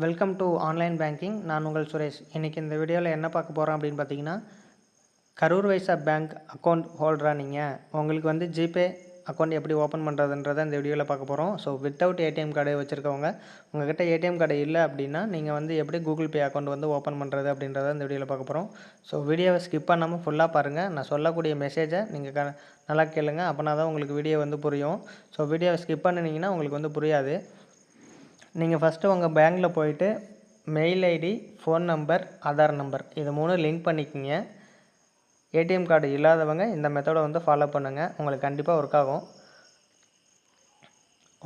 Welcome to online banking. நான் உங்கள் சுரேஷ். இன்றைக்கி இந்த வீடியோவில் என்ன பார்க்க போகிறோம் அப்படின்னு பார்த்தீங்கன்னா, கரூர் வைஸ்யா பேங்க் அக்கௌண்ட் ஹோல்டராக நீங்கள் உங்களுக்கு வந்து ஜிபே அக்கௌண்ட் எப்படி ஓப்பன் பண்ணுறதுன்றதை இந்த வீடியோவில் பார்க்க போகிறோம். ஸோ வித்தவுட் ஏடிஎம் கார்டு வச்சுருக்கவங்க, உங்கள்கிட்ட ஏடிஎம் கார்டு இல்லை அப்படின்னா நீங்கள் வந்து எப்படி கூகுள் பே அக்கௌண்ட் வந்து ஓப்பன் பண்ணுறது அப்படின்றத இந்த வீடியோவில் பார்க்க போகிறோம். ஸோ வீடியோவை ஸ்கிப் பண்ணாமல் ஃபுல்லாக பாருங்கள். நான் சொல்லக்கூடிய மெசேஜை நீங்கள் நல்லா கேளுங்க. அப்படின்னா தான் உங்களுக்கு வீடியோ வந்து புரியும். ஸோ வீடியோவை ஸ்கிப் பண்ணினீங்கன்னா உங்களுக்கு வந்து புரியாது. நீங்கள் ஃபஸ்ட்டு உங்கள் பேங்க்கில் போயிட்டு mail ID, phone number, Aadhaar number இது 3 லிங்க் பண்ணிக்கிங்க. ஏடிஎம் கார்டு இல்லாதவங்க இந்த மெத்தடை வந்து ஃபாலோ பண்ணுங்கள். உங்களுக்கு கண்டிப்பாக ஒர்க் ஆகும்.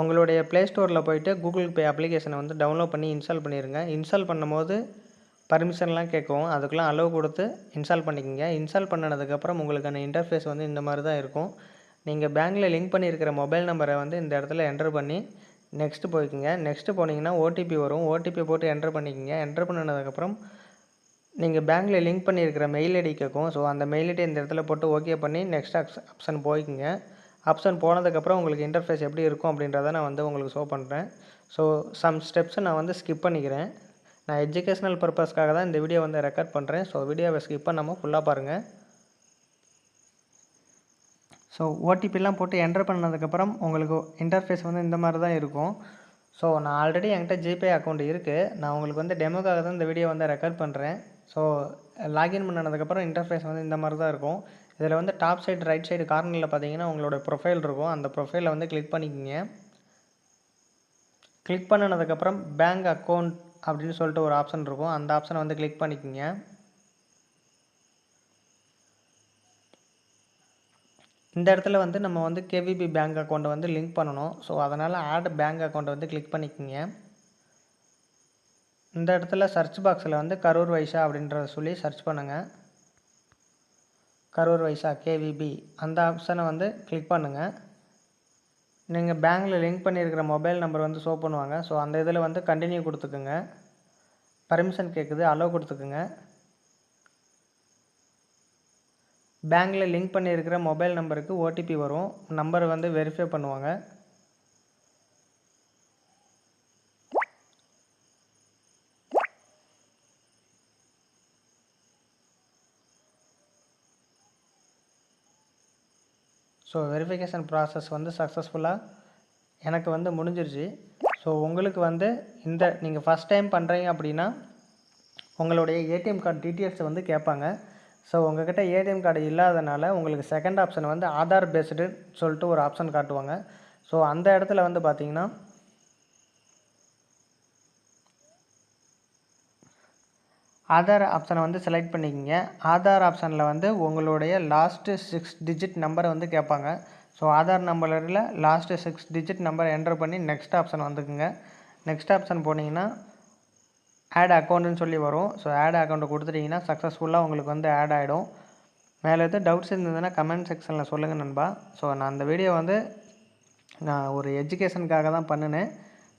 உங்களுடைய ப்ளே ஸ்டோரில் போயிட்டு கூகுள் பே அப்ளிகேஷனை வந்து டவுன்லோட் பண்ணி இன்ஸ்டால் பண்ணிடுங்க. இன்ஸ்டால் பண்ணும்போது பர்மிஷன்லாம் கேட்கும். அதுக்கெலாம் அலோவ் கொடுத்து இன்ஸ்டால் பண்ணிக்கோங்க. இன்ஸ்டால் பண்ணினதுக்கப்புறம் உங்களுக்கான இன்டர்ஃபேஸ் வந்து இந்த மாதிரி தான் இருக்கும். நீங்கள் பேங்க்கில் லிங்க் பண்ணியிருக்கிற மொபைல் நம்பரை வந்து இந்த இடத்துல என்டர் பண்ணி நெக்ஸ்ட்டு போய்க்குங்க. நெக்ஸ்ட்டு போனீங்கன்னா ஓடிபி வரும். ஓடிபி போட்டு என்டர் பண்ணிக்கோங்க. என்டர் பண்ணினதுக்கப்புறம் நீங்கள் பேங்க்கில் லிங்க் பண்ணியிருக்கிற மெயில் ஐடி கேட்கும். ஸோ அந்த மெயில் ஐடி இந்த இடத்துல போட்டு ஓகே பண்ணி நெக்ஸ்ட் ஆப்ஷன் போய்க்குங்க. ஆப்ஷன் போனதுக்கப்புறம் உங்களுக்கு இன்டர்ஃபேஸ் எப்படி இருக்கும் அப்படின்றத நான் வந்து உங்களுக்கு ஷோ பண்ணுறேன். ஸோ சம் ஸ்டெப்ஸை நான் வந்து ஸ்கிப் பண்ணிக்கிறேன். நான் எஜுகேஷ்னல் பர்பஸ்க்காக தான் இந்த வீடியோ வந்து ரெக்கார்ட் பண்ணுறேன். ஸோ வீடியோவை ஸ்கிப் பண்ணாமல் ஃபுல்லாக பாருங்கள். ஸோ ஓடிபிலாம் போட்டு என்டர் பண்ணதுக்கப்புறம் உங்களுக்கு இன்டர்ஃபேஸ் வந்து இந்த மாதிரி தான் இருக்கும். ஸோ நான் ஆல்ரெடி என்கிட்ட ஜிபே அக்கௌண்ட் இருக்குது. நான் உங்களுக்கு வந்து டெமோக்காக தான் இந்த வீடியோ வந்து ரெக்கார்ட் பண்ணுறேன். ஸோ லாகின் பண்ணதுக்கப்புறம் இன்டர்ஃபேஸ் வந்து இந்த மாதிரி தான் இருக்கும். இதில் வந்து டாப் சைடு ரைட் சைடு கார்னரில் பார்த்தீங்கன்னா உங்களோட ப்ரொஃபைல் இருக்கும். அந்த ப்ரொஃபைலை வந்து கிளிக் பண்ணிக்கோங்க. கிளிக் பண்ணினதுக்கப்புறம் பேங்க் அக்கௌண்ட் அப்படின்னு சொல்லிட்டு ஒரு ஆப்ஷன் இருக்கும். அந்த ஆப்ஷனை வந்து கிளிக் பண்ணிக்கோங்க. இந்த இடத்துல வந்து நம்ம வந்து கேவிபி பேங்க் அக்கௌண்ட்டை வந்து லிங்க் பண்ணணும். ஸோ அதனால் ஆட் பேங்க் அக்கௌண்ட்டை வந்து கிளிக் பண்ணிக்கோங்க. இந்த இடத்துல சர்ச் பாக்ஸில் வந்து கரூர் வைஸ்யா அப்படின்றத சொல்லி சர்ச் பண்ணுங்கள். கரூர் வைஸ்யா கேவிபி அந்த ஆப்ஷனை வந்து கிளிக் பண்ணுங்கள். நீங்கள் பேங்க்கில் லிங்க் பண்ணியிருக்கிற மொபைல் நம்பர் வந்து ஷோ பண்ணுவாங்க. ஸோ அந்த இதில் வந்து கண்டினியூ கொடுத்துக்குங்க. பர்மிஷன் கேட்குது, அலோவ் கொடுத்துக்குங்க. பேங்க்கில் லிங்க் பண்ணியிருக்கிற மொபைல் நம்பருக்கு ஓடிபி வரும். நம்பர் வந்து வெரிஃபை பண்ணுவாங்க. ஸோ வெரிஃபிகேஷன் ப்ராசஸ் வந்து சக்ஸஸ்ஃபுல்லாக எனக்கு வந்து முடிஞ்சிருச்சு. ஸோ உங்களுக்கு வந்து நீங்கள் ஃபஸ்ட் டைம் பண்ணுறீங்க அப்படின்னா உங்களுடைய ஏடிஎம் கார்டு டீட்டெயில்ஸை வந்து கேட்பாங்க. ஸோ உங்கள்கிட்ட ஏடிஎம் கார்டு இல்லாதனால உங்களுக்கு செகண்ட் ஆப்ஷன் வந்து ஆதார் பேஸ்டுன்னு சொல்லிட்டு ஒரு ஆப்ஷன் காட்டுவாங்க. ஸோ அந்த இடத்துல வந்து பார்த்திங்கன்னா ஆதார் ஆப்ஷனை வந்து செலக்ட் பண்ணிக்கோங்க. ஆதார் ஆப்ஷனில் வந்து உங்களுடைய லாஸ்ட்டு 6 டிஜிட் நம்பரை வந்து கேட்பாங்க. ஸோ ஆதார் நம்பரில் லாஸ்ட்டு 6 டிஜிட் நம்பர் என்டர் பண்ணி நெக்ஸ்ட் ஆப்ஷன் வந்துக்குங்க. நெக்ஸ்ட் ஆப்ஷன் போனீங்கன்னா ஆட் அக்கௌண்ட்டுன்னு சொல்லி வரும். ஸோ ஆட் அக்கௌண்ட்டை கொடுத்துட்டிங்கன்னா சக்ஸஸ்ஃபுல்லாக உங்களுக்கு வந்து ஆட் ஆகிடும். மேலே எதுவும் டவுட்ஸ் இருந்ததுன்னா கமெண்ட் செக்ஷனில் சொல்லுங்கள் நண்பா. ஸோ நான் அந்த வீடியோ வந்து நான் ஒரு எஜுகேஷனுக்காக தான் பண்ணினேன்.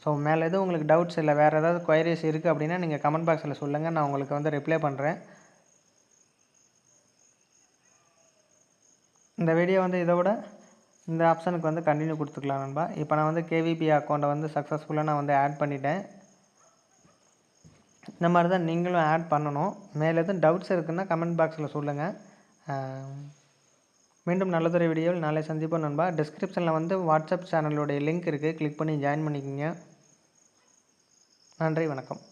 ஸோ மேலே எதுவும் உங்களுக்கு டவுட்ஸ் இல்லை வேறு ஏதாவது குவைரிஸ் இருக்குது அப்படின்னா நீங்கள் கமெண்ட் பாக்ஸில் சொல்லுங்கள். நான் உங்களுக்கு வந்து ரிப்ளை பண்ணுறேன். இந்த வீடியோ வந்து இதை விட இந்த ஆப்ஷனுக்கு வந்து கண்டினியூ கொடுத்துக்கலாம் நண்பா. இப்போ நான் வந்து கேவிபி அக்கௌண்ட்டை வந்து சக்ஸஸ்ஃபுல்லாக நான் வந்து ஆட் பண்ணிட்டேன். இந்த மாதிரி தான் நீங்களும் ஆட் பண்ணணும். மேலே எதுவும் டவுட்ஸ் இருக்குன்னா கமெண்ட் பாக்ஸில் சொல்லுங்கள். மீண்டும் நல்லதொரு வீடியோவில் நாளை சந்திப்போம் நண்பா. டிஸ்கிரிப்ஷனில் வந்து வாட்ஸ்அப் சேனலுடைய லிங்க் இருக்குது. கிளிக் பண்ணி ஜாயின் பண்ணிக்கோங்க. நன்றி, வணக்கம்.